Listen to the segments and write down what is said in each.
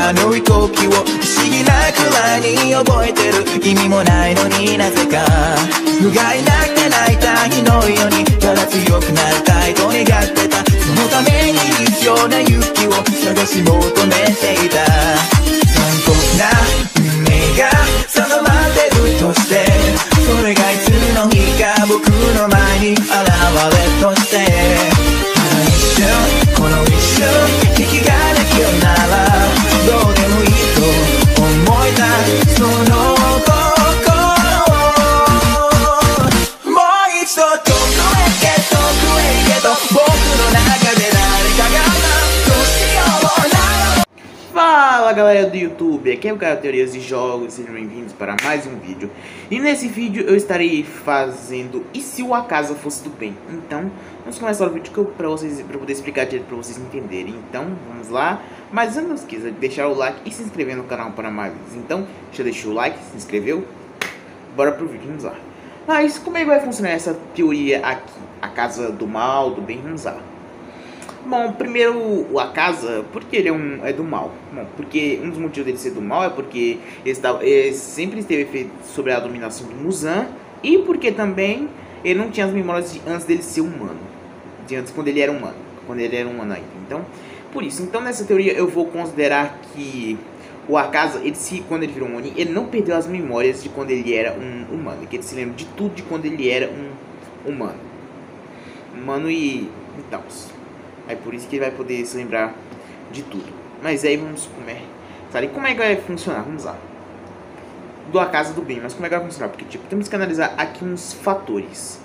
あの飛行機を不思議なくらいに覚えてる。意味もないのになぜか不甲斐なくて泣いた日のようにただ強くなりたいと願ってた。そのために必要な勇気を探し求めていた。残酷な運命が定まってるとして、それがいつの日か僕の前に現れとして、ただ一瞬この一瞬息ができるならどうでもいいと思えたその心をもう一度遠くへ行け遠くへ行けと僕の中で誰かがどうしようなの。 Fala galera do YouTube, aqui é o cara Teorias de Jogos, sejam bem-vindos para mais um vídeo. E nesse vídeo eu estarei fazendo e se o acaso fosse do bem. Então, vamos começar o vídeo para poder explicar direito para vocês entenderem. Então, vamos lá. Mas não esqueça de deixar o like e se inscrever no canal para mais. Então, já deixou o like, se inscreveu? Bora pro vídeo, vamos lá. Mas como é que vai funcionar essa teoria aqui? A casa do mal, do bem, vamos lá. Bom, primeiro o Akaza, porque ele é do mal. Bom, porque um dos motivos dele ser do mal é porque ele sempre esteve feito sobre a dominação do Muzan. E porque também ele não tinha as memórias de antes dele ser humano. De antes, quando ele era humano. Quando ele era humano ainda. Então, por isso. Então, nessa teoria eu vou considerar que o Akaza, quando ele virou um Oni, ele não perdeu as memórias de quando ele era um humano. Que ele se lembra de tudo de quando ele era um humano. Humano e tal. É por isso que ele vai poder se lembrar de tudo. Mas aí vamos começar. E como é que vai funcionar? Vamos lá. Do Akaza do bem. Mas como é que vai funcionar? Porque tipo, temos que analisar aqui uns fatores.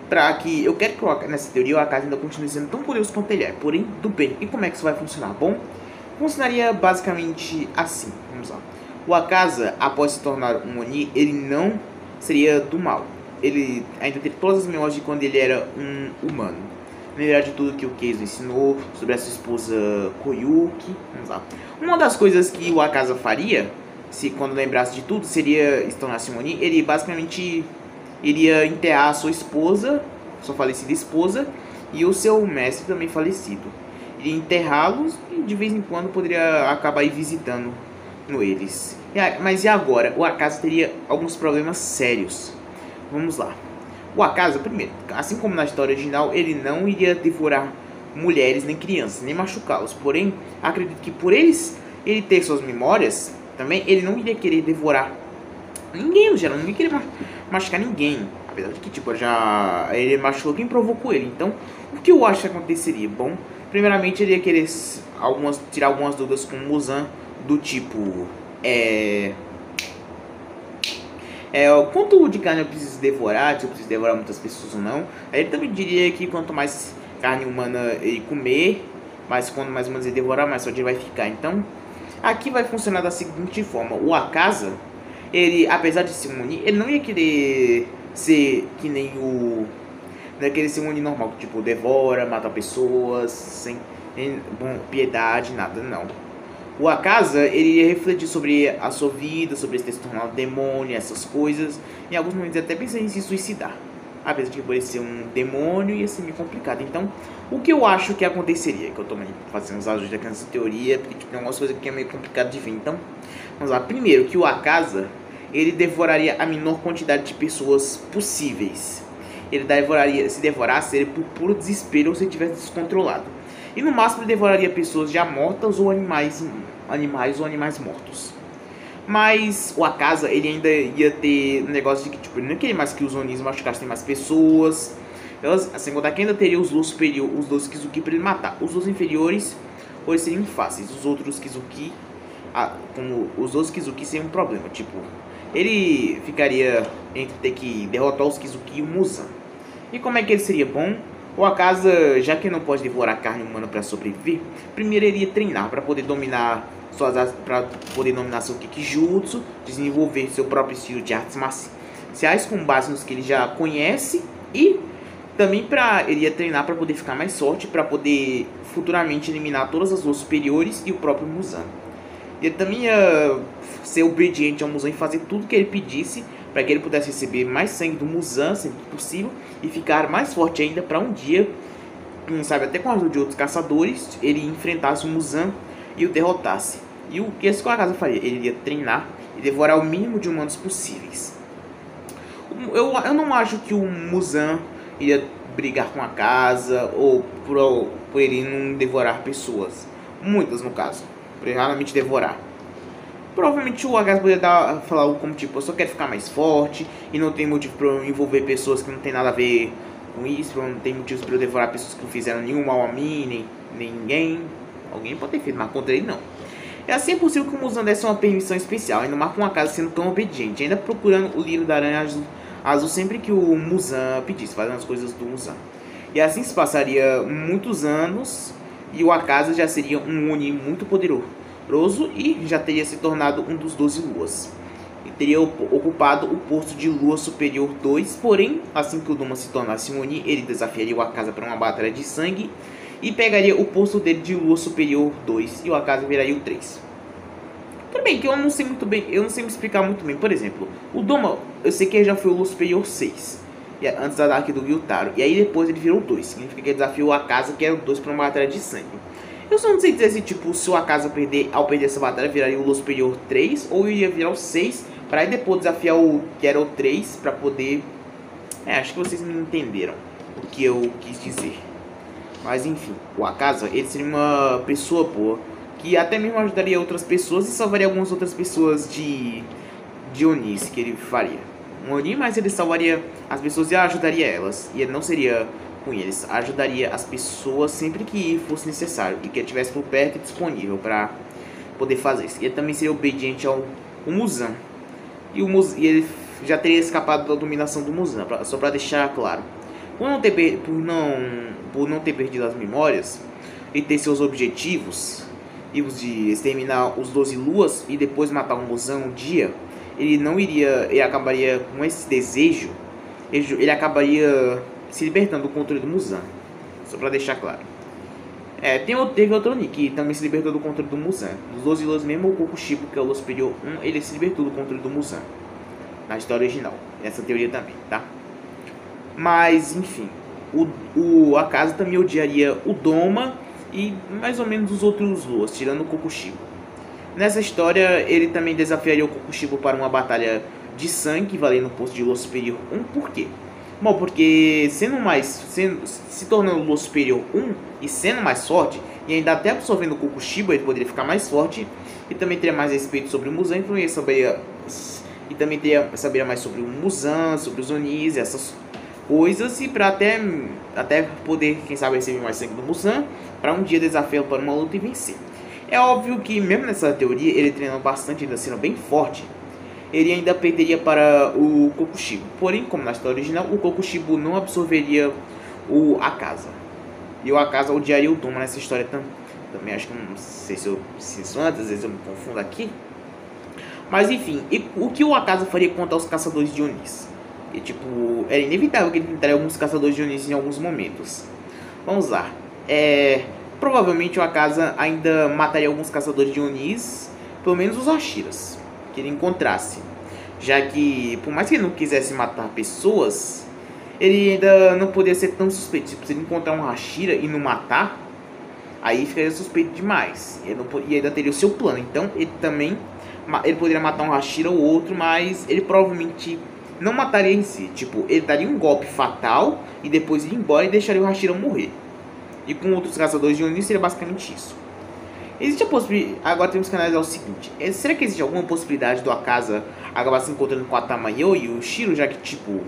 Pra que eu quero que nessa teoria o Akaza ainda continue sendo tão poderoso quanto ele é. Porém, do bem. E como é que isso vai funcionar? Bom, funcionaria basicamente assim. Vamos lá. O Akaza, após se tornar um Oni, ele não seria do mal. Ele ainda teria todas as memórias de quando ele era um humano. Lembrar de tudo que o Keizo ensinou sobre a sua esposa Koyuki. Vamos lá. Uma das coisas que o Akaza faria, quando lembrasse de tudo, seria se tornasse um Oni. Ele basicamente iria enterrar a sua esposa, sua falecida esposa, e o seu mestre também falecido. Iria enterrá-los e de vez em quando poderia acabar visitando eles. Mas e agora? O Akaza teria alguns problemas sérios. Vamos lá. O Akaza, primeiro, assim como na história original, ele não iria devorar mulheres nem crianças, nem machucá-los. Porém, acredito que por ele ter suas memórias, também ele não iria querer devorar ninguém no geral, não iria querer machucar ninguém. Apesar de que, tipo, ele machucou quem provocou ele. Então, o que eu acho que aconteceria? Bom, primeiramente ele ia querer tirar algumas dúvidas com o Muzan, do tipo, quanto de carne eu preciso devorar, se eu preciso devorar muitas pessoas ou não. Aí ele também diria que quanto mais carne humana ele comer, quanto mais humanos ele devorar, mais forte ele vai ficar. Então, aqui vai funcionar da seguinte forma. O Akaza, ele, apesar de ser um Oni, ele não ia querer ser que nem o... Não ia querer ser um Oni normal, que tipo, devora, mata pessoas, sem piedade, nada, não. O Akaza, ele ia refletir sobre a sua vida, sobre ele ter se tornado demônio, essas coisas. Em alguns momentos até pensei em se suicidar. Apesar de que por ele ser um demônio ia ser meio complicado. Então, o que eu acho que aconteceria? Que eu tô fazendo os ajustes aqui nessa teoria, porque tipo, tem algumas coisas que é meio complicado de ver. Então, vamos lá. Primeiro, que o Akaza, ele devoraria a menor quantidade de pessoas possíveis. Ele se devorasse, seria por puro desespero ou se ele tivesse descontrolado. E no máximo ele devoraria pessoas já mortas ou animais mortos. Mas o Akaza, ele ainda ia ter um negócio de que tipo, ele não queria mais que os Onis machucassem mais pessoas. Assim, contar que ainda teria os dois Kizuki para ele matar. Os dois inferiores ou eles seriam fáceis. Os outros Kizuki, como os dois Kizuki seriam um problema. Tipo, ele ficaria entre ter que derrotar os Kizuki e o Muzan. E como é que ele seria bom? O Akaza, já que não pode devorar carne humana para sobreviver, primeiro ele iria treinar para poder dominar seu Kikijutsu, desenvolver seu próprio estilo de artes marciais com base nos que ele já conhece e também ele ia treinar para poder ficar mais forte, para poder futuramente eliminar todas as luas superiores e o próprio Muzan. Ele também ia ser obediente ao Muzan e fazer tudo que ele pedisse para que ele pudesse receber mais sangue do Muzan sempre que possível e ficar mais forte ainda para um dia, quem sabe até com a ajuda de outros caçadores, ele enfrentasse o Muzan e o derrotasse. E o que esse Akaza faria? Ele iria treinar e devorar o mínimo de humanos possíveis. Eu não acho que o Muzan iria brigar com a casa ou por ele não devorar pessoas. Muitas, no caso. Por ele raramente devorar. Provavelmente o Akaza poderia falar algo como tipo, eu só quero ficar mais forte e não tem motivo para eu envolver pessoas que não tem nada a ver com isso, não tem motivos para eu devorar pessoas que não fizeram nenhum mal a mim, nem ninguém. Alguém pode ter feito, mas contra ele não. É assim possível que o Muzan desse uma permissão especial, ainda mais com uma casa sendo tão obediente, ainda procurando o livro da Aranha Azul sempre que o Muzan pedisse, fazendo as coisas do Muzan. E assim se passaria muitos anos e o Akaza já seria um Oni muito poderoso e já teria se tornado um dos 12 luas. E teria ocupado o posto de Lua Superior 2, porém, assim que o Doma se tornasse um Oni, ele desafiaria o Akaza para uma batalha de sangue e pegaria o posto dele de Lua Superior 2 e o Akaza viraria o 3. Tudo bem que eu não sei muito bem, eu não sei me explicar muito bem. Por exemplo, o Doma, eu sei que ele já foi o Lua Superior 6, antes da Dark do Gyutaro, e aí depois ele virou o 2, significa que ele desafiou o Akaza, que era o 2 para uma batalha de sangue. Eu só não sei dizer se tipo, se o Akaza ao perder essa batalha viraria o Lua Superior 3 ou iria virar o 6, para aí depois desafiar o que era o 3 para poder... acho que vocês me entenderam o que eu quis dizer. Mas enfim, o Akaza, ele seria uma pessoa boa, que até mesmo ajudaria outras pessoas e salvaria algumas outras pessoas de Onis que ele faria. Um Oni, mas ele salvaria as pessoas e ajudaria elas. E ele não seria com eles, ajudaria as pessoas sempre que fosse necessário e que ele estivesse por perto e disponível para poder fazer isso. E ele também seria obediente ao Muzan. E ele já teria escapado da dominação do Muzan, só para deixar claro. Por não ter perdido as memórias e ter seus objetivos e os de exterminar os 12 luas e depois matar o Muzan um dia, ele acabaria com esse desejo, ele acabaria se libertando do controle do Muzan, só pra deixar claro. Teve outro Oni que também se libertou do controle do Muzan. Dos 12 luas mesmo, o Kokushibo, que é o Lua Superior 1, ele se libertou do controle do Muzan na história original, essa teoria também, tá? Mas, enfim, o Akaza também odiaria o Doma e mais ou menos os outros luas, tirando o Kokushibo. Nessa história, ele também desafiaria o Kokushibo para uma batalha de sangue, valendo o posto de Lua Superior 1. Por quê? Bom, porque se tornando Lua Superior 1 e sendo mais forte, e ainda até absorvendo o Kokushibo, ele poderia ficar mais forte e também teria mais respeito sobre o Muzan, então ele saberia mais sobre o Muzan, sobre os Onis, essas coisas, e para até poder, quem sabe, receber mais sangue do Muzan, para um dia desafiá-lo para uma luta e vencer. É óbvio que, mesmo nessa teoria, ele treinando bastante, ainda sendo bem forte, ele ainda perderia para o Kokushibo. Porém, como na história original, o Kokushibo não absorveria o Akaza. E o Akaza odiaria o Doma nessa história também. Acho que não sei se isso antes, às vezes eu me confundo aqui. Mas enfim, o que o Akaza faria contra os caçadores de Onis? E, tipo, era inevitável que ele enfrentaria alguns caçadores de Onis em alguns momentos. Vamos lá. Provavelmente o Akaza ainda mataria alguns caçadores de Onis, pelo menos os Hashiras, que ele encontrasse. Já que, por mais que ele não quisesse matar pessoas, ele ainda não poderia ser tão suspeito. Tipo, se ele encontrar um Hashira e não matar, aí ficaria suspeito demais. E ainda teria o seu plano. Então, ele poderia matar um Hashira ou outro, mas ele provavelmente não mataria em si. Tipo, ele daria um golpe fatal e depois ir embora e deixaria o Hashira morrer. E com outros caçadores de Oni seria basicamente isso. Existe a possibilidade... Agora temos que analisar o seguinte. Será que existe alguma possibilidade do Akaza acabar se encontrando com a Tamayo e o Shiro? Já que, tipo...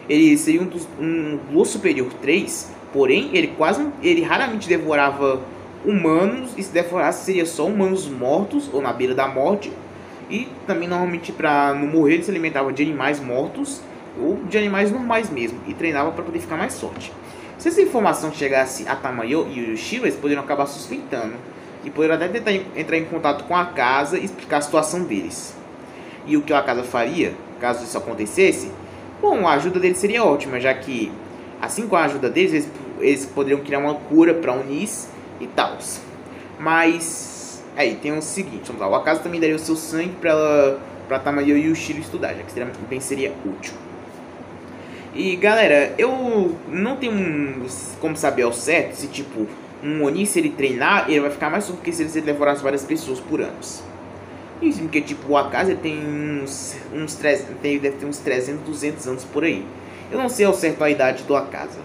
ele seria um Lua Superior 3. Porém, ele raramente devorava humanos. E se devorasse seria só humanos mortos ou na beira da morte. E também, normalmente, para não morrer, ele se alimentava de animais mortos ou de animais normais mesmo. E treinava para poder ficar mais forte. Se essa informação chegasse a Tamayo e o Shiro, eles poderiam acabar suspeitando. E poderiam até tentar entrar em contato com a casa e explicar a situação deles. E o que a casa faria, caso isso acontecesse? Bom, a ajuda deles seria ótima, já que, assim com a ajuda deles, eles poderiam criar uma cura para Onis e tal. Mas, aí tem o seguinte, vamos lá, o Akaza também daria o seu sangue para Tamayo e o Shiro estudar, já que seria útil. E galera, eu não tenho como saber ao certo se tipo um Oni, se ele treinar, ele vai ficar mais forte do que se ele devorasse várias pessoas por anos. Isso porque, tipo, o Akaza ele tem deve ter uns 300, 200 anos por aí. Eu não sei ao certo a idade do Akaza.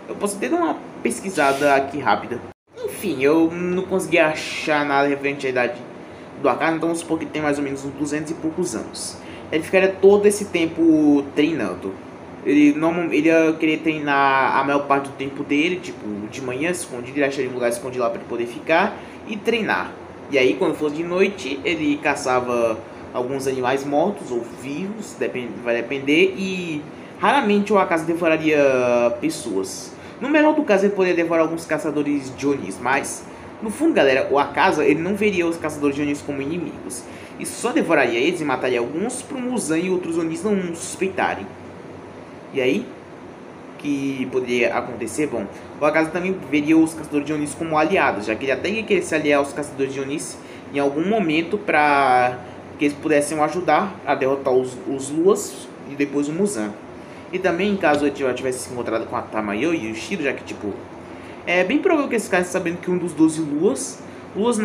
Eu posso até dar uma pesquisada aqui rápida. Enfim, eu não consegui achar nada referente à idade do Akaza, então vamos supor que tem mais ou menos uns 200 e poucos anos. Ele ficaria todo esse tempo treinando. Ele ia querer treinar a maior parte do tempo dele, tipo, de manhã escondido, ele acharia um lugar escondido lá para ele poder ficar e treinar. E aí, quando fosse de noite, ele caçava alguns animais mortos ou vivos, vai depender, e raramente o Akaza devoraria pessoas. No melhor do caso, ele poderia devorar alguns caçadores de Onis, mas, no fundo, galera, o Akaza, ele não veria os caçadores de Onis como inimigos. E só devoraria eles e mataria alguns para o Muzan e outros Onis não suspeitarem. E aí, o que poderia acontecer? Bom, o Akaza também veria os caçadores de Onis como aliados, já que ele até ia querer se aliar aos caçadores de Onis em algum momento para que eles pudessem ajudar a derrotar os Luas e depois o Muzan. E também, caso ele tivesse se encontrado com a Tamayo e o Shiro, já que, tipo, é bem provável que esses caras sabendo que um dos 12 Luas quase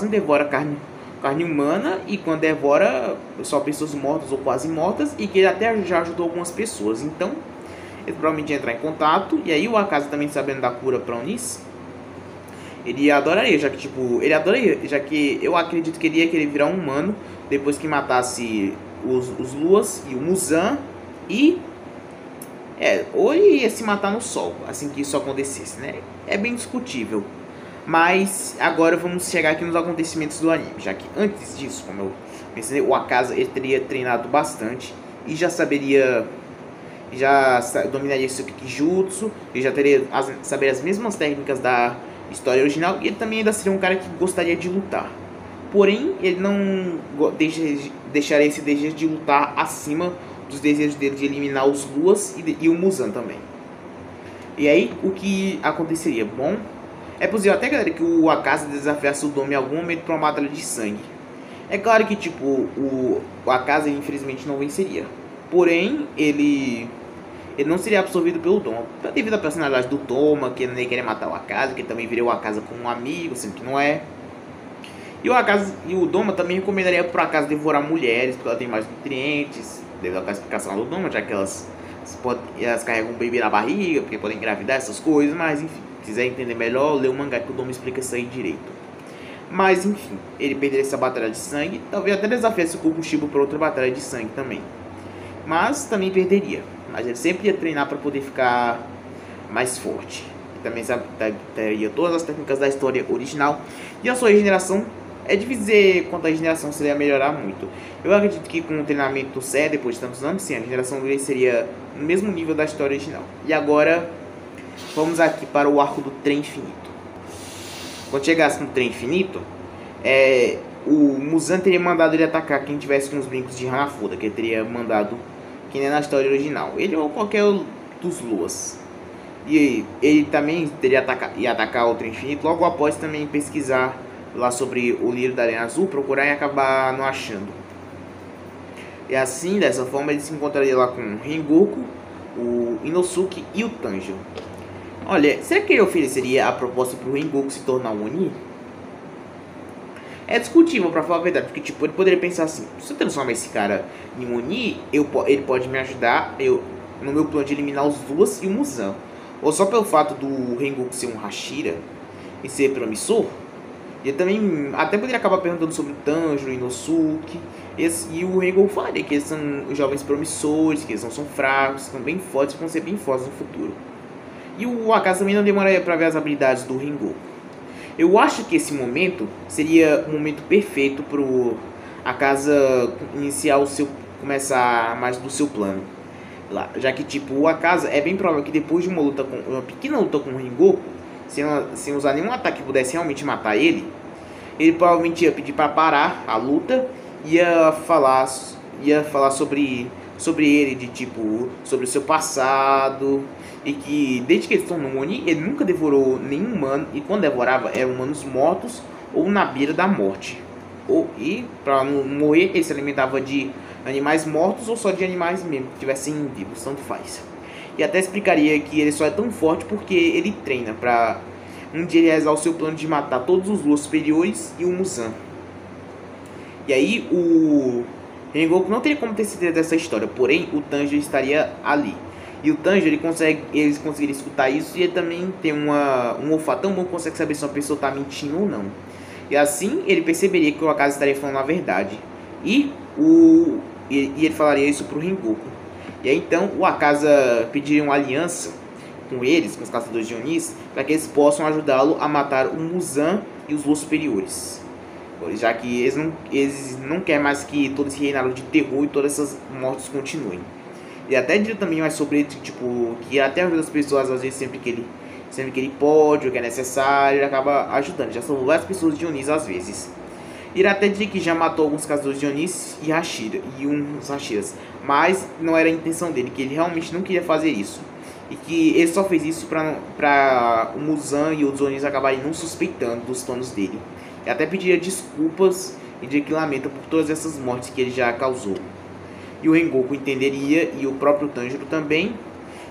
não devora carne humana, e quando devora só pessoas mortas ou quase mortas, e que ele até já ajudou algumas pessoas. Então, ele provavelmente ia entrar em contato, e aí o Akaza também sabendo da cura pra Onis, ele adoraria, já que, tipo, já que eu acredito que ele ia querer virar um humano depois que matasse os Luas e o Muzan, e ou ele ia se matar no sol, assim que isso acontecesse, né? É bem discutível. Mas agora vamos chegar aqui nos acontecimentos do anime, já que antes disso, como eu mencionei, o Akaza ele teria treinado bastante e já dominaria seu Kikijutsu, e já saberia as mesmas técnicas da história original, e ele também ainda seria um cara que gostaria de lutar. Porém, ele não deixaria esse desejo de lutar acima dos desejos dele de eliminar os Luas e o Muzan também. E aí, o que aconteceria? Bom, é possível até, galera, que o Akaza desafiasse o Doma em algum momento para uma batalha de sangue. É claro que, tipo, o Akaza infelizmente não venceria. Porém, ele não seria absorvido pelo Doma, devido à personalidade do Doma, que ele nem queria matar o Akaza, que ele também viria o Akaza como um amigo, sendo que não é. E o Doma também recomendaria pro Akaza devorar mulheres, porque ela tem mais nutrientes, devido à explicação do Doma, já que elas carregam um bebê na barriga, porque podem engravidar, essas coisas, mas enfim. Se quiser entender melhor, lê o mangá que o Doma explica isso aí direito. Mas enfim, ele perderia essa batalha de sangue, talvez até desafiasse o Kokushibo para outra batalha de sangue também. Mas também perderia. Mas ele sempre ia treinar para poder ficar mais forte. Ele também teria todas as técnicas da história original. E a sua regeneração, é difícil dizer quanto a regeneração seria melhorar muito. Eu acredito que com o treinamento certo, depois de tantos anos, sim, a regeneração dele seria no mesmo nível da história original. E agora, vamos aqui para o arco do Trem Infinito. Quando chegasse no Trem Infinito, o Muzan teria mandado ele atacar quem tivesse com os brincos de Hanafuda, que ele teria mandado, que nem na história original. Ele ou qualquer dos Luas. E ele também teria atacar o Trem Infinito logo após também pesquisar lá sobre o livro da Arena Azul, procurar e acabar não achando. E assim, dessa forma, ele se encontraria lá com o Rengoku, o Inosuke e o Tanjiro. Olha, será que ele ofereceria a proposta para o Rengoku se tornar um Oni? É discutível, pra falar a verdade, porque tipo, ele poderia pensar assim: se eu transformar esse cara em um Oni, ele pode me ajudar no meu plano de eliminar os Luas e o Muzan. Ou só pelo fato do Rengoku ser um Hashira e ser promissor. E ele também até poderia acabar perguntando sobre o Tanjiro, o Inosuke. E o Rengoku falaria que eles são jovens promissores, que eles não são fracos, são bem fortes e vão ser bem fortes no futuro. E o Akaza também não demoraria para ver as habilidades do Rengoku. Eu acho que esse momento seria o momento perfeito pro Akaza começar mais do seu plano. Já que tipo, o Akaza é bem provável que depois de uma pequena luta com o Rengoku, sem usar nenhum ataque que pudesse realmente matar ele provavelmente ia pedir para parar a luta, ia falar sobre ele, de tipo, sobre o seu passado, e que desde que ele se tornou um Oni, ele nunca devorou nenhum humano, e quando devorava eram humanos mortos ou na beira da morte. E para não morrer, ele se alimentava de animais mortos ou só de animais mesmo que estivessem vivos, tanto faz. E até explicaria que ele só é tão forte porque ele treina para um dia ele realizar o seu plano de matar todos os Luas superiores e o Muzan. E aí o Rengoku não teria como ter certeza dessa história, porém o Tanjiro estaria ali. E o Tanjiro, eles conseguiram escutar isso, e ele também tem um olfato tão bom que consegue saber se uma pessoa está mentindo ou não. E assim ele perceberia que o Akaza estaria falando a verdade. E ele falaria isso para o Rengoku. E aí então o Akaza pediria uma aliança com eles, com os caçadores de Onis, para que eles possam ajudá-lo a matar o Muzan e os Luas superiores. Já que eles não querem mais que todo esse reinado de terror e todas essas mortes continuem. E até diria também mais sobre ele, tipo, que até ajuda as pessoas, às vezes, sempre que ele pode, ou que é necessário, ele acaba ajudando. Já salvou várias pessoas de Onis às vezes. Ele até diria que já matou alguns caçadores de Onis e Hashira, e uns Hashiras, mas não era a intenção dele, que ele realmente não queria fazer isso. E que ele só fez isso para o Muzan e os Onis acabarem não suspeitando dos planos dele. E até pediria desculpas e diria que lamenta por todas essas mortes que ele já causou. E o Rengoku entenderia, e o próprio Tanjiro também.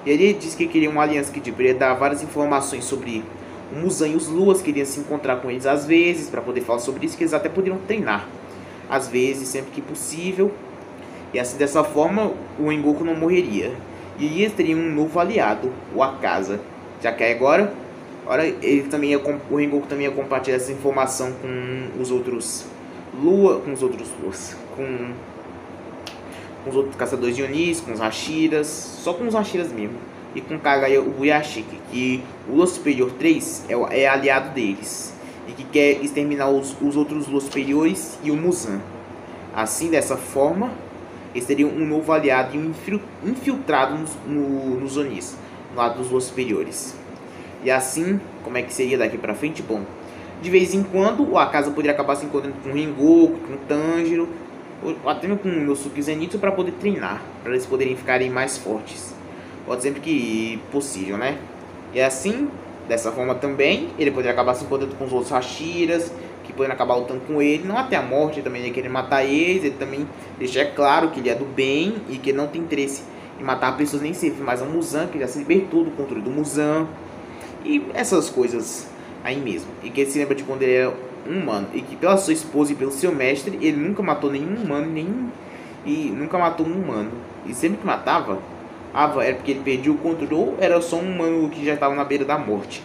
E ele disse que queria uma aliança que deveria dar várias informações sobre o Muzan e os Luas, queriam se encontrar com eles às vezes, para poder falar sobre isso, que eles até poderiam treinar, às vezes, sempre que possível. E assim, dessa forma, o Rengoku não morreria. E eles teriam um novo aliado, o Akaza. Já que agora, o Rengoku também ia compartilhar essa informação com os outros caçadores de Onis, com os Hashiras, só com os Hashiras mesmo, e com Kagaya Ubuyashiki, que o Lua Superior 3 é aliado deles, e que quer exterminar os outros Luas Superiores e o Muzan. Assim, dessa forma, eles teriam um novo aliado e um infiltrado nos Onis, do lado dos Luas Superiores. E assim, como é que seria daqui pra frente? Bom, de vez em quando, o Akaza poderia acabar se encontrando com o Rengoku, com o Tanjiro, ou até com o Inosuke Zenitsu para poder treinar, para eles poderem ficarem mais fortes. Pode sempre que possível, né? E assim, dessa forma também, ele poderia acabar se encontrando com os outros Hashiras, que poderiam acabar lutando com ele, não até a morte, ele também ia querer matar eles, ele também deixa claro que ele é do bem e que ele não tem interesse em matar pessoas nem sempre, mas o Muzan, que já se libertou do controle do Muzan, e essas coisas aí mesmo. E que ele se lembra de quando ele era um humano, e que pela sua esposa e pelo seu mestre, ele nunca matou nenhum humano, nunca matou um humano. E sempre que matava, era porque ele perdia o controle, ou era só um humano que já estava na beira da morte.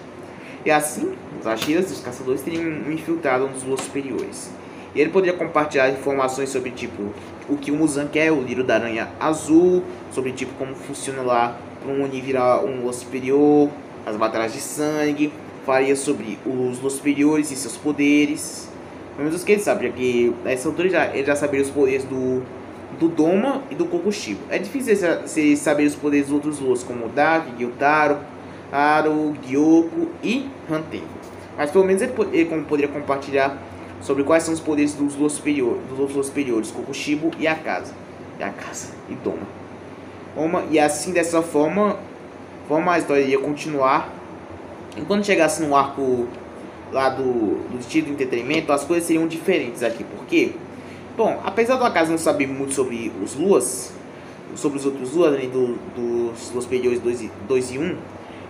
E assim, os Hashiras e os caçadores teriam um infiltrado nos Luas Superiores. E ele poderia compartilhar informações sobre, tipo, o que o Muzan quer, o lírio da aranha azul, sobre, tipo, como funciona lá para um Oni virar um Lua Superior, as batalhas de sangue, faria sobre os Luas Superiores e seus poderes. Pelo menos os que ele sabe, já que nessa altura ele já sabia os poderes do Doma e do Kokushibo. É difícil você saber os poderes dos outros Luas, como Dark, Gyutaro, Aro, Gyoko e Hanten. Mas pelo menos ele poderia compartilhar sobre quais são os poderes dos Luas superiores, Kokushibo e Akaza. E Doma. E assim, dessa forma a história ia continuar. E quando chegasse no arco lá do estilo de entretenimento, as coisas seriam diferentes aqui. Por quê? Bom, apesar do Akaza não saber muito sobre os Luas, sobre os outros Luas, além dos Luas superiores 2 e 1,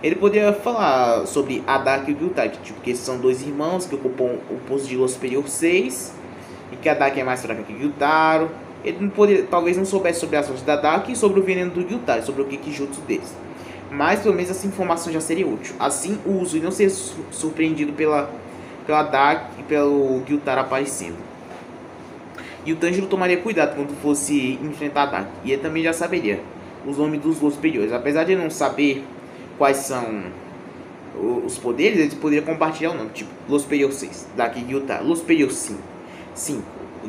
ele poderia falar sobre Adak e o Gyutaro, que são dois irmãos que ocupam o posto de Lua Superior 6, e que a Adak é mais fraca que o Gyutaro. Ele talvez não soubesse sobre as ações da Adak e sobre o veneno do Gyutaro, sobre o Gekijutsu deles. Mas pelo menos essa informação já seria útil. Assim, o Uzui não seria surpreendido pela Adak e pelo Gyutaro aparecendo. E o Tanjiro tomaria cuidado quando fosse enfrentar a Adak. E ele também já saberia os nomes dos Luas Superiores. Apesar de ele não saber quais são os poderes, ele poderia compartilhar o nome. Tipo, Lua Superior 6, Adak e Gyutaro. Lua Superior 5,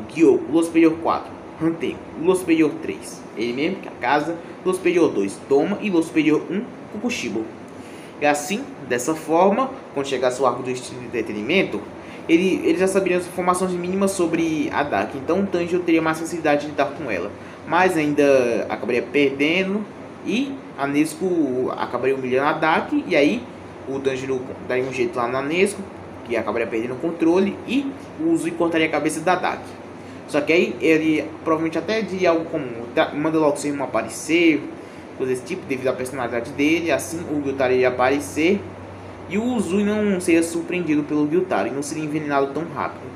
Gyoko. Lua Superior 4, Hanten. Lua Superior 3, ele mesmo, que é a casa. Lua Superior 2, Doma. E Lua Superior 1, Kokushibo. E assim, dessa forma, quando chegasse o arco do estilo de entretenimento, ele já saberia as informações mínimas sobre a Adak. Então o Tanjiro teria mais facilidade de lidar com ela. Mas ainda acabaria perdendo. E a Nezuko acabaria humilhando a Adak. E aí o Tanjiro daria um jeito lá na Nezuko, que acabaria perdendo o controle. E o Uzui cortaria a cabeça da Adak. Só que aí ele provavelmente até diria algo como: manda logo seu irmão aparecer, coisa desse tipo, devido à personalidade dele. Assim o Gyutaro iria aparecer e o Uzui não seria surpreendido pelo Gyutaro e não seria envenenado tão rápido.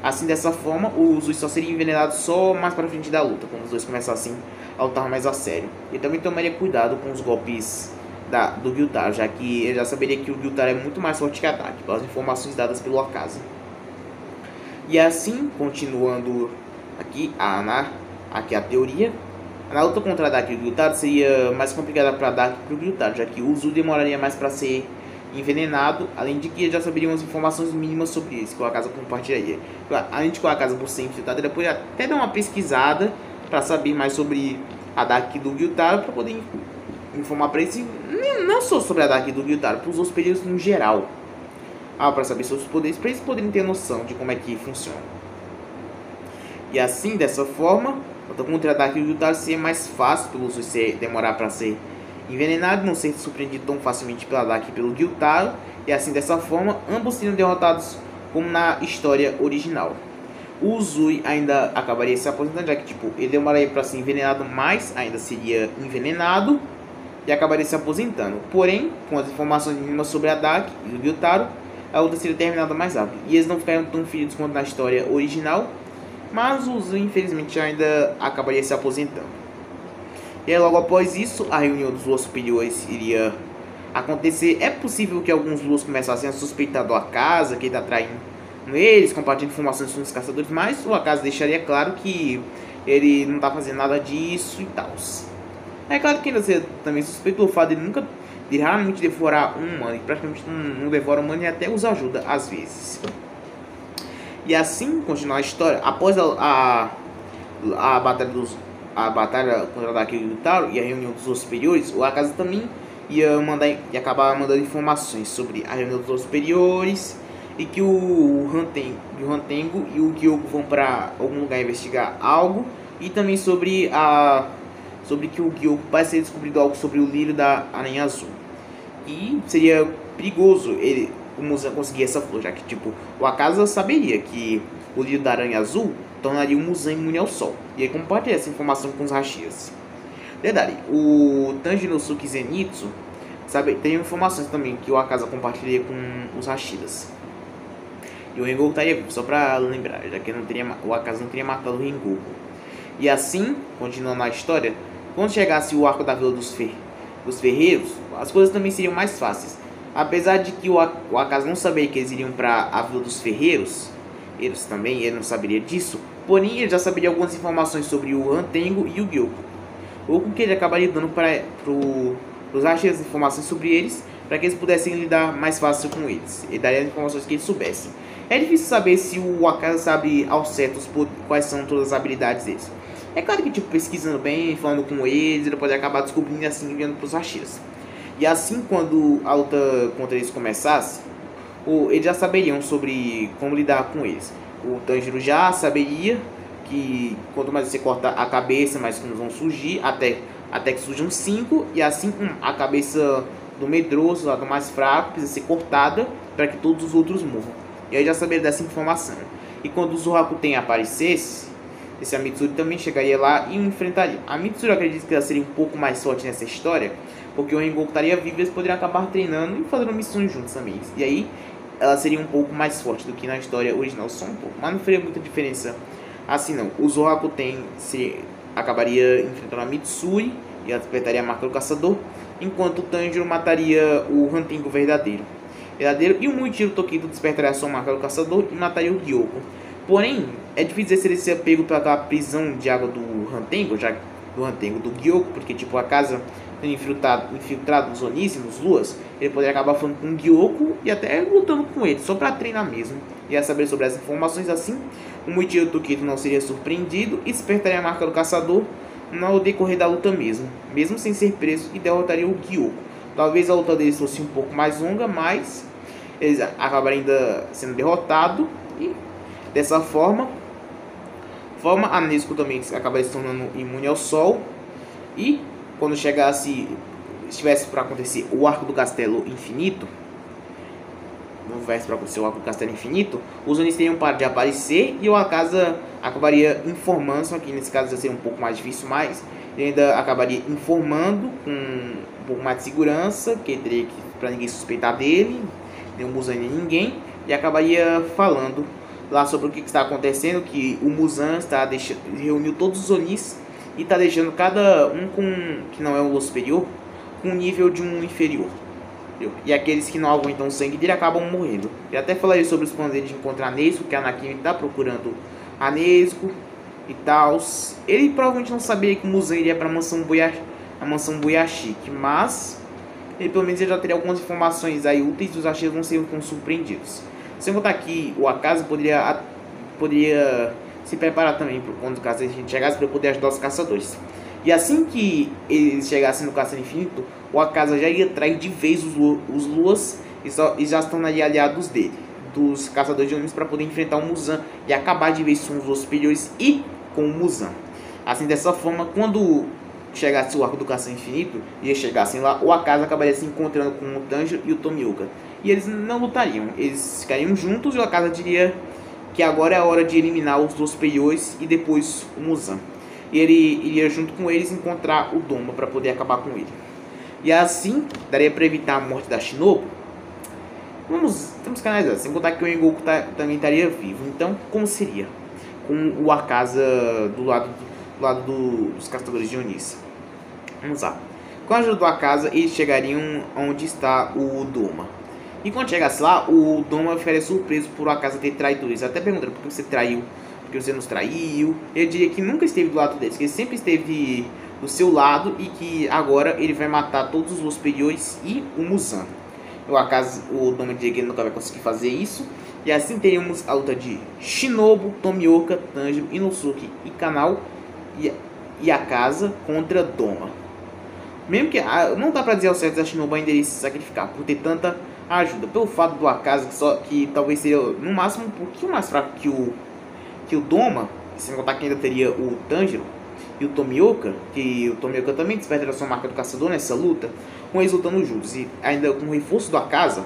Assim, dessa forma, o Uzui só seria envenenado só mais para frente da luta, quando os dois começassem a lutar mais a sério. E também tomaria cuidado com os golpes do Gyutaro, já que ele já saberia que o Gyutaro é muito mais forte que a Daki, pelas informações dadas pelo Akaza. E assim, continuando aqui a teoria, a luta contra a Daki e o Gyutaro seria mais complicada para a Daki e para o Gyutaro, já que o Uzui demoraria mais para ser envenenado, além de que ele já saberia umas informações mínimas sobre isso que o Akaza compartilharia. Além de que o Akaza, por ser infiltrado, ele poderia até dar uma pesquisada para saber mais sobre a Daki do Gyutaro, para poder informar para eles, não só sobre a Daki do Gyutaro, para os outros períodos no geral, para saber sobre os poderes, para eles poderem ter noção de como é que funciona. E assim, dessa forma, a luta contra a Daki do Gyutaro seria mais fácil pelo Uzui demorar para ser envenenado, não ser surpreendido tão facilmente pela Daki e pelo Gyutaro, e assim, dessa forma, ambos seriam derrotados como na história original. O Uzui ainda acabaria se aposentando, já que ele demoraria para ser envenenado, mas ainda seria envenenado e acabaria se aposentando. Porém, com as informações mínimas sobre a Daki e o Gyutaro, a luta seria terminada mais rápido, e eles não ficariam tão feridos quanto na história original, mas o Uzui, infelizmente, ainda acabaria se aposentando. E aí, logo após isso, a reunião dos Luas Superiores iria acontecer. É possível que alguns Luas começassem a suspeitar do Akaza, que ele está traindo eles, compartilhando informações com os caçadores, mas o Akaza deixaria claro que ele não está fazendo nada disso e tal. É claro que ainda seria também suspeito do fato de nunca, de raramente devorar um humano, e praticamente não devora um humano e até os ajuda às vezes. E assim, continuar a história, após a batalha contra a Daki e o Gyutaro e a reunião dos Luas Superiores, o Akaza também ia acabar mandando informações sobre a reunião dos Luas Superiores e que o Hantengo e o Gyoko vão para algum lugar investigar algo, e também sobre que o Gyoko parece ter descobrido algo sobre o lírio da Aranha Azul. E seria perigoso o Muzan conseguir essa flor, já que o Akaza saberia que o lírio da Aranha Azul tornaria o Muzan imune ao sol, e aí compartilha essa informação com os Hashiras. Detalhe, o Tanjiro Suki Zenitsu tem informações também que o Akaza compartilharia com os Hashiras. E o Rengoku estaria vivo, só pra lembrar, já que o Akaza não teria matado o Rengoku. E assim, continuando a história, quando chegasse o arco da Vila dos Ferreiros, as coisas também seriam mais fáceis. Apesar de que o Akaza não saberia que eles iriam para a Vila dos Ferreiros, ele não saberia disso, porém ele já saberia algumas informações sobre o Hantengo e o Gyoko, ou com que ele acabaria dando para os Hashiras informações sobre eles, para que eles pudessem lidar mais fácil com eles. Ele daria as informações que eles soubessem. É difícil saber se o Akaza sabe ao certo quais são todas as habilidades deles. É claro que pesquisando bem, falando com eles, ele pode acabar descobrindo e assim enviando para os Hashiras. E assim, quando a luta contra eles começasse, eles já saberiam sobre como lidar com eles. O Tanjiro já saberia que quanto mais você corta a cabeça, mais que vão surgir, até que surjam 5, e assim a cabeça do medroso, lá do mais fraco, precisa ser cortada para que todos os outros morram. E aí já saberia dessa informação. E quando o Zorakuten aparecesse, esse Amitsuri também chegaria lá e o enfrentaria. A Mitsuri, eu acredito que ela seria um pouco mais forte nessa história, porque o Rengoku estaria vivo e eles poderiam acabar treinando e fazendo missões juntos também. E aí ela seria um pouco mais forte do que na história original, só um pouco. Mas não faria muita diferença assim não. O Zorakuten acabaria enfrentando a Mitsuri e ela despertaria a marca do caçador, enquanto o Tanjiro mataria o Hantengo verdadeiro. E o Muichiro Tokito despertaria a sua marca do caçador e mataria o Gyoko. Porém, é difícil dizer se ele seria pego pela prisão de água do Hantengo, do Gyoko, porque a casa tendo infiltrado nos Onis e nos Luas, ele poderia acabar falando com o Gyoko e até lutando com ele, só para treinar mesmo. E a saber sobre essas informações assim, o Muichiro Tokito não seria surpreendido e despertaria a marca do caçador no decorrer da luta mesmo sem ser preso, e derrotaria o Gyoko. Talvez a luta deles fosse um pouco mais longa, mas eles acabariam ainda sendo derrotados, e dessa forma a Nezuko também acabaria se tornando imune ao sol. E quando estivesse para acontecer o Arco do Castelo Infinito, os Onis teriam parado de aparecer e o Akaza acabaria informando, só que nesse caso já seria um pouco mais difícil, mas ele ainda acabaria informando por pouco mais de segurança, que ele teria que, pra ninguém suspeitar dele, nem o Muzan nem ninguém, e acabaria falando lá sobre o que está acontecendo, que o Muzan reuniu todos os Onis e está deixando cada um com, que não é um Lua superior, com o nível de um inferior. E aqueles que não aguentam o sangue dele acabam morrendo. E até falaria sobre os planos dele de encontrar Nezuko, que a Anakin está procurando a Nezuko e tal. Ele provavelmente não sabia que o Muzan iria para a mansão Boyashiki, mas ele pelo menos já teria algumas informações aí úteis e os achievos vão ser surpreendidos. Sem contar que o Akaza poderia se preparar também quando o caso a gente chegasse para poder ajudar os caçadores. E assim que eles chegassem no Caça Infinito, o Akaza já ia trair de vez os Luas e já estão ali aliados dele, dos caçadores de Onis, para poder enfrentar o Muzan e acabar de vez com os Luas superiores e com o Muzan. Assim, dessa forma, quando chegasse o arco do Caça Infinito e eles chegassem lá, o Akaza acabaria se encontrando com o Tanjiro e o Tomioka. E eles não lutariam, eles ficariam juntos e o Akaza diria que agora é a hora de eliminar os Luas superiores e depois o Muzan. E ele iria junto com eles encontrar o Doma para poder acabar com ele. E assim, daria para evitar a morte da Shinobu. Vamos canalizar, sem contar que o Rengoku também estaria vivo. Então, como seria? Com o Akaza do lado dos caçadores de Onis. Vamos lá. Com a ajuda do Akaza, eles chegariam onde está o Doma. E quando chegasse lá, o Doma ficaria surpreso por o Akaza ter traído eles. Até perguntando por que você traiu, por que você nos traiu. Ele diria que nunca esteve do lado deles, que ele sempre esteve do seu lado e que agora ele vai matar todos os superiores e o Muzan. O Doma diria que ele nunca vai conseguir fazer isso. E assim teríamos a luta de Shinobu, Tomioka, Tanjiro, Inosuke e Kanao e Akaza contra Doma. Mesmo que não dá pra dizer ao certo a Shinobu ainda iria se sacrificar por ter tanta ajuda. Pelo fato do Akaza que talvez seria no máximo um pouquinho mais fraco que o Doma, sem contar que ainda teria o Tanjiro e o Tomioka, que o Tomioka também despertaria sua marca do caçador nessa luta, com eles lutando juntos. E ainda com o reforço do Akaza,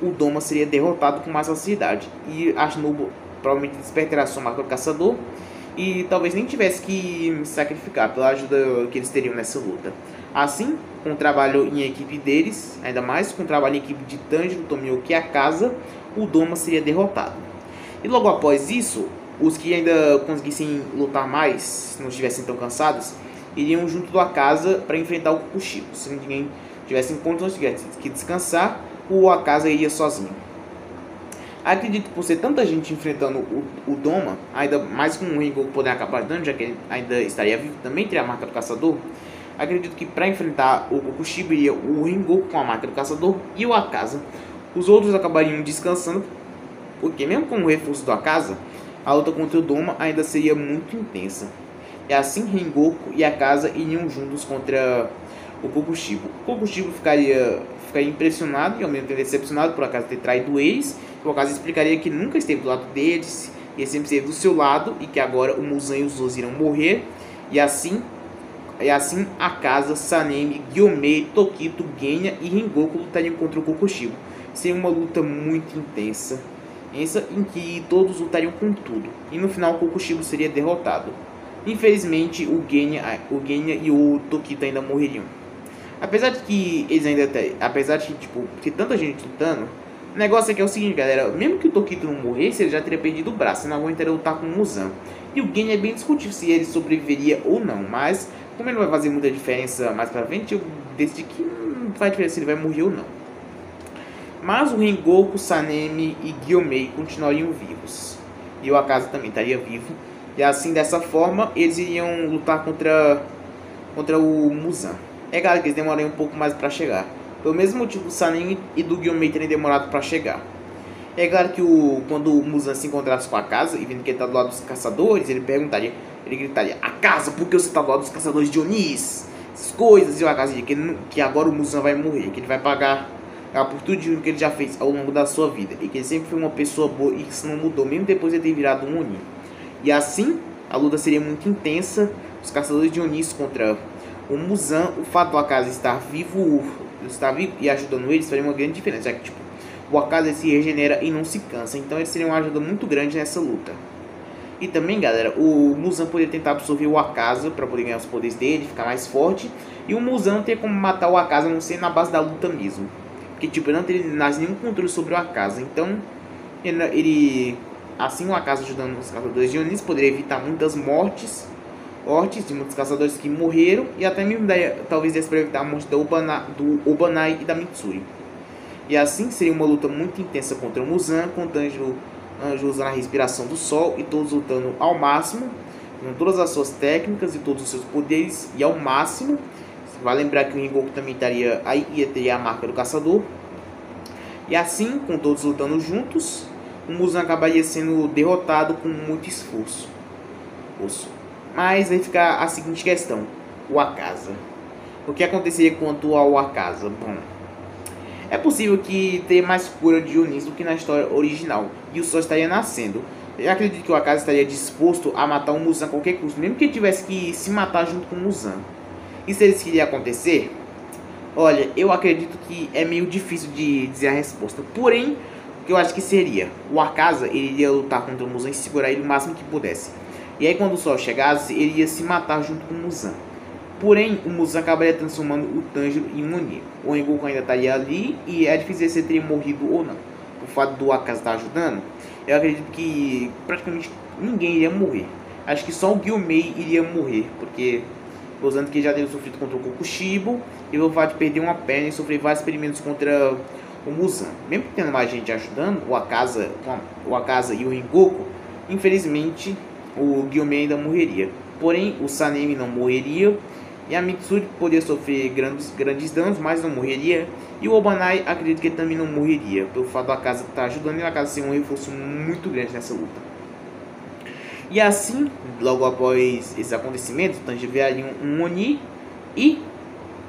o Doma seria derrotado com mais facilidade. E a Shinobu provavelmente despertaria sua marca do caçador e talvez nem tivesse que se sacrificar pela ajuda que eles teriam nessa luta. Assim, com o trabalho em equipe deles, ainda mais com o trabalho em equipe de Tanjiro, Tomioka e Akaza, o Doma seria derrotado. E logo após isso, os que ainda conseguissem lutar mais, se não estivessem tão cansados, iriam junto do Akaza para enfrentar o Kokushibo. Se ninguém tivesse em conta, não tivesse que descansar, o Akaza iria sozinho. Acredito que por ser tanta gente enfrentando o Doma, ainda mais com o Rengoku poder acabar dando, já que ele ainda estaria vivo, também teria a marca do caçador. Acredito que para enfrentar o Kokushibo iria o Rengoku com a marca do caçador e o Akaza. Os outros acabariam descansando, porque mesmo com o reforço do Akaza, a luta contra o Doma ainda seria muito intensa. E assim Rengoku e Akaza iriam juntos contra o Kokushibo. O Kokushibo ficaria impressionado e ao mesmo tempo decepcionado por Akaza ter traído eles. O Akaza explicaria que nunca esteve do lado deles, e ele sempre esteve do seu lado, e que agora o Muzan e os Luas irão morrer. E assim Akaza, Sanemi, Gyomei, Tokito, Genya e Rengoku lutariam contra o Kokushibo. Seria uma luta muito intensa, em que todos lutariam com tudo. E no final o Kokushibo seria derrotado. Infelizmente o Genya e o Tokito ainda morreriam. Apesar de ter tanta gente lutando, o negócio aqui é o seguinte, galera. Mesmo que o Tokito não morresse, ele já teria perdido o braço, não aguentaria lutar com o Muzan. E o Genya é bem discutível se ele sobreviveria ou não, mas como ele não vai fazer muita diferença mais pra frente, eu decidi que não faz diferença se ele vai morrer ou não. Mas o Rengoku, Sanemi e Gyomei continuariam vivos. E o Akaza também estaria vivo. E assim, dessa forma, eles iriam lutar contra o Muzan. É claro que eles demorariam um pouco mais para chegar. Pelo mesmo motivo do Sanemi e do Gyomei terem demorado para chegar. É claro que quando o Muzan se encontrasse com a Akaza, e vendo que ele está do lado dos caçadores, ele gritaria: Akaza, por que você está do lado dos caçadores de Onis? Essas coisas. E o Akaza diria que agora o Muzan vai morrer, que ele vai pagar por tudo que ele já fez ao longo da sua vida. E que ele sempre foi uma pessoa boa e que isso não mudou, mesmo depois de ter virado um Oni. E assim, a luta seria muito intensa. Os caçadores de Onis contra o Muzan. O fato do Akaza estar vivo e ajudando eles faria uma grande diferença. Já que o Akaza se regenera e não se cansa. Então ele seria uma ajuda muito grande nessa luta. E também, galera, o Muzan poderia tentar absorver o Akaza para poder ganhar os poderes dele, ficar mais forte. E o Muzan não tem como matar o Akaza, a não ser na base da luta mesmo. Porque, tipo, ele não tem nenhum controle sobre o Akaza. Então, ele assim, o Akaza ajudando os caçadores de Onis poderia evitar muitas mortes de muitos caçadores que morreram. E até mesmo, talvez, desse para evitar a morte do Obanai e da Mitsuri. E assim, seria uma luta muito intensa contra o Muzan, com o Tanjiro usando a respiração do sol e todos lutando ao máximo, com todas as suas técnicas e todos os seus poderes, e ao máximo. Vai lembrar que o Rengoku também estaria aí, teria a marca do caçador. E assim, com todos lutando juntos, o Muzan acabaria sendo derrotado com muito esforço. Mas aí fica a seguinte questão: o Akaza. O que aconteceria quanto ao Akaza? Bom, é possível que tenha mais cura de Onis do que na história original, e o sol estaria nascendo. Eu acredito que o Akaza estaria disposto a matar o Muzan a qualquer custo, mesmo que ele tivesse que se matar junto com o Muzan. E se isso iria acontecer? Olha, eu acredito que é meio difícil de dizer a resposta. Porém, o que eu acho que seria: o Akaza, ele iria lutar contra o Muzan e segurar ele o máximo que pudesse. E aí, quando o sol chegasse, ele ia se matar junto com o Muzan. Porém, o Muzan acabaria transformando o Tanjiro em um Oni. O Rengoku ainda estaria ali e é difícil se ele teria morrido ou não. O fato do Akaza estar ajudando, eu acredito que praticamente ninguém iria morrer. Acho que só o Gyomei iria morrer, porque usando que já teve sofrido contra o Kokushibo, e o fato de perder uma perna e sofrer vários experimentos contra o Muzan. Mesmo tendo mais gente ajudando, o Akaza e o Rengoku, infelizmente o Gyomei ainda morreria. Porém, o Sanemi não morreria, e a Mitsuri poderia sofrer grandes danos, mas não morreria. E o Obanai, acredito que ele também não morreria, pelo fato do Akaza estar ajudando e o Akaza ser um reforço muito grande nessa luta. E assim, logo após esse acontecimento, o Tanjiro viraria um Oni e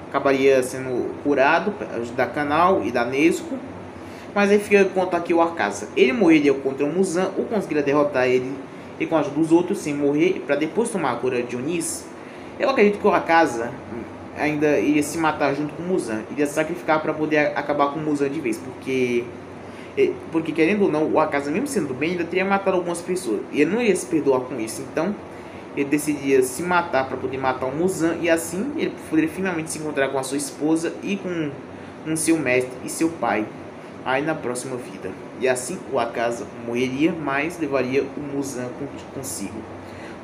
acabaria sendo curado para ajudar Kanao e da Nezuko. Mas aí fica conta aqui o Akaza. Ele morreria contra o Muzan ou conseguiria derrotar ele e com a ajuda dos outros sem morrer, para depois tomar a cura de Onis. Eu acredito que o Akaza ainda iria se matar junto com o Muzan, iria sacrificar para poder acabar com o Muzan de vez, porque querendo ou não, o Akaza, mesmo sendo bem, ainda teria matado algumas pessoas, e ele não iria se perdoar com isso. Então ele decidia se matar para poder matar o Muzan, e assim ele poderia finalmente se encontrar com a sua esposa e com seu mestre e seu pai aí na próxima vida. E assim o Akaza morreria, mas levaria o Muzan consigo.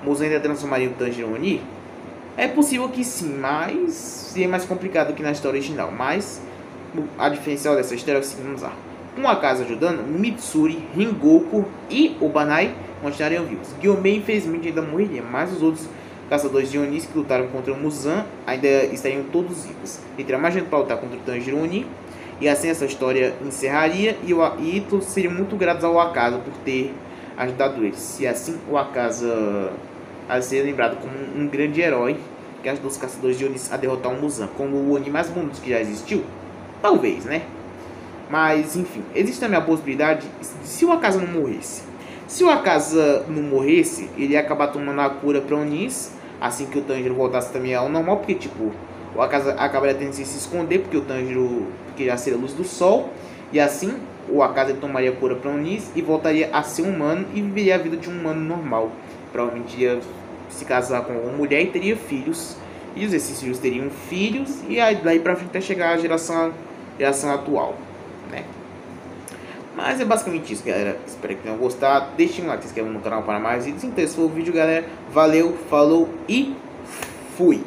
O Muzan ainda transformaria o Tanjiro Oni? É possível que sim, mas seria mais complicado que na história original. Mas a diferencial dessa história é o seguinte: vamos lá. Com o Akaza ajudando, Mitsuri, Rengoku e Obanai continuariam vivos. Gyomei infelizmente ainda morreria, mas os outros caçadores de Onis que lutaram contra o Muzan ainda estariam todos vivos. E teria mais gente para lutar contra o Tanjiro Oni. E assim essa história encerraria, e todos seriam muito gratos ao Akaza por ter ajudado eles. E assim o Akaza a ser lembrado como um grande herói que ajudou os caçadores de Onis a derrotar o Muzan, como o Oni mais bonito que já existiu. Talvez, né? Mas enfim, existe também a possibilidade se o Akaza não morresse. Se o Akaza não morresse, ele ia acabar tomando a cura para Onis assim que o Tanjiro voltasse também ao normal, porque tipo, o Akaza acabaria tendo que se esconder, porque o Tanjiro já seria a luz do sol. E assim, o Akaza tomaria a cura para Onis e voltaria a ser humano e viveria a vida de um humano normal. Provavelmente iria se casar com uma mulher e teria filhos. E esses filhos teriam filhos, e aí daí pra frente até chegar à geração atual, né? Mas é basicamente isso, galera. Espero que tenham gostado. Deixem um like, se inscrevam no canal para mais vídeos. Então esse foi o vídeo, galera. Valeu, falou e fui!